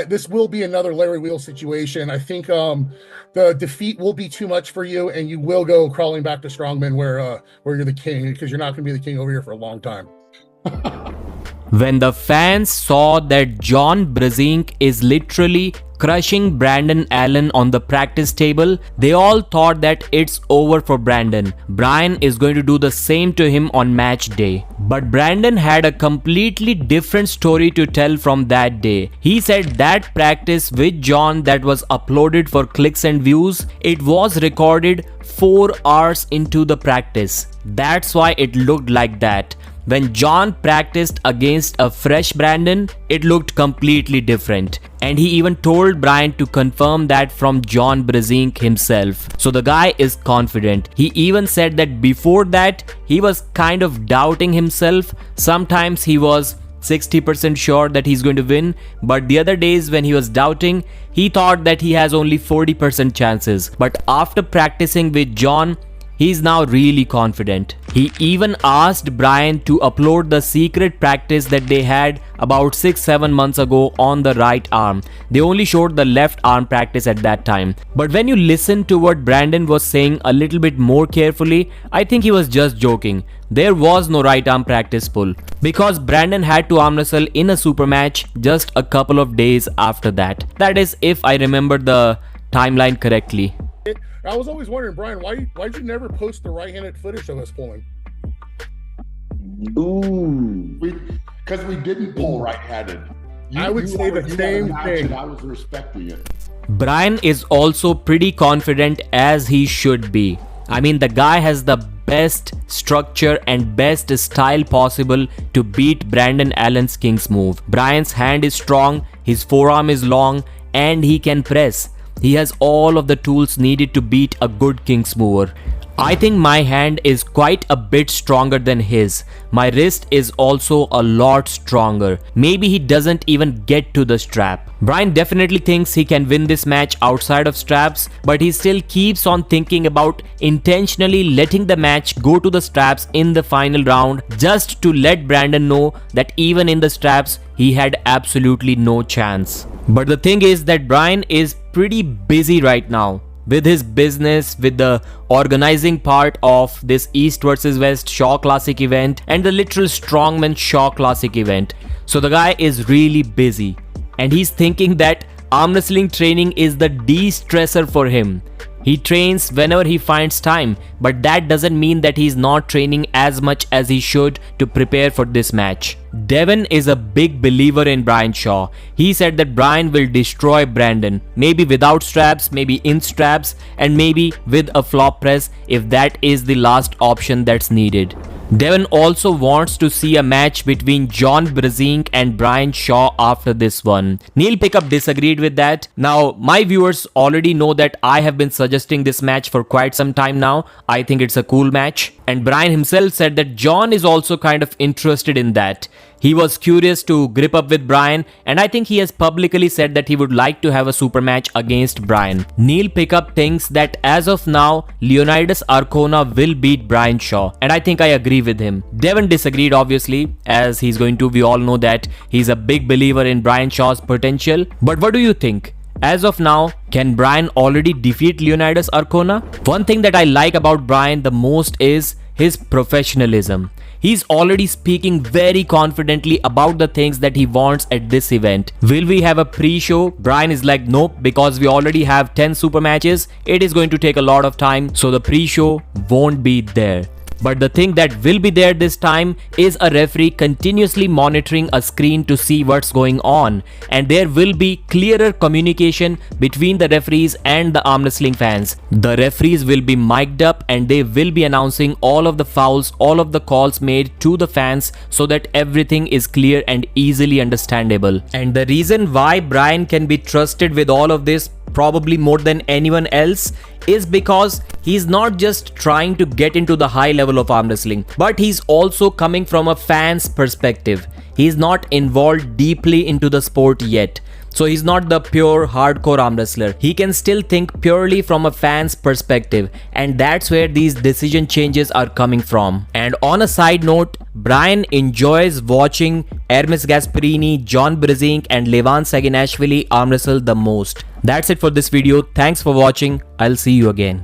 This will be another Larry Wheel situation. I think the defeat will be too much for you, and you will go crawling back to Strongman where you're the king, because you're not going to be the king over here for a long time. When the fans saw that John Brezink is literally crushing Brandon Allen on the practice table, they all thought that it's over for Brandon. Brian is going to do the same to him on match day. But Brandon had a completely different story to tell from that day. He said that practice with John that was uploaded for clicks and views, it was recorded 4 hours into the practice. That's why it looked like that. When John practiced against a fresh Brandon, it looked completely different. And he even told Brian to confirm that from John Brezink himself. So the guy is confident. He even said that before that, he was kind of doubting himself. Sometimes he was 60% sure that he's going to win, but the other days when he was doubting, he thought that he has only 40% chances. But after practicing with John, he's now really confident. He even asked Brian to upload the secret practice that they had about 6-7 months ago on the right arm. They only showed the left arm practice at that time. But when you listen to what Brandon was saying a little bit more carefully, I think he was just joking. There was no right arm practice pull, because Brandon had to arm wrestle in a super match just a couple of days after that. That is, if I remember the timeline correctly. I was always wondering, Brian, why'd you never post the right-handed footage of us pulling? Ooh, because we didn't pull right-handed. I would say the same thing. I was respecting it. Brian is also pretty confident, as he should be. I mean, the guy has the best structure and best style possible to beat Brandon Allen's King's move. Brian's hand is strong, his forearm is long, and he can press. He has all of the tools needed to beat a good King's mover. I think my hand is quite a bit stronger than his. My wrist is also a lot stronger. Maybe he doesn't even get to the strap. Brian definitely thinks he can win this match outside of straps, but he still keeps on thinking about intentionally letting the match go to the straps in the final round, just to let Brandon know that even in the straps, he had absolutely no chance. But the thing is that Brian is pretty busy right now with his business, with the organizing part of this East vs West Shaw Classic event and the literal Strongman Shaw Classic event. So the guy is really busy, and he's thinking that arm wrestling training is the de-stressor for him. He trains whenever he finds time, but that doesn't mean that he's not training as much as he should to prepare for this match. Devin is a big believer in Brian Shaw. He said that Brian will destroy Brandon, maybe without straps, maybe in straps, and maybe with a flop press if that is the last option that's needed. Devin also wants to see a match between John Brezink and Brian Shaw after this one. Neil Pickup disagreed with that. Now, my viewers already know that I have been suggesting this match for quite some time now. I think it's a cool match. And Brian himself said that John is also kind of interested in that. He was curious to grip up with Brian, and I think he has publicly said that he would like to have a super match against Brian. Neil Pickup thinks that as of now, Leonidas Arcona will beat Brian Shaw, and I think I agree with him. Devin disagreed, obviously, as he's going to. We all know that he's a big believer in Brian Shaw's potential. But what do you think? As of now, can Brian already defeat Leonidas Arcona? One thing that I like about Brian the most is his professionalism. He's already speaking very confidently about the things that he wants at this event. Will we have a pre-show? Brian is like, nope, because we already have 10 super matches. It is going to take a lot of time, so the pre-show won't be there. But the thing that will be there this time is a referee continuously monitoring a screen to see what's going on, and there will be clearer communication between the referees and the arm wrestling fans. The referees will be mic'd up and they will be announcing all of the fouls, all of the calls made to the fans, so that everything is clear and easily understandable. And the reason why Brian can be trusted with all of this, probably more than anyone else, is because he's not just trying to get into the high level of arm wrestling, but he's also coming from a fan's perspective. He's not involved deeply into the sport yet. So he's not the pure hardcore arm wrestler. He can still think purely from a fan's perspective, and that's where these decision changes are coming from. And on a side note, Brian enjoys watching Hermes Gasparini, John Brezink and Levan Saginashvili arm wrestle the most. That's it for this video. Thanks for watching. I'll see you again.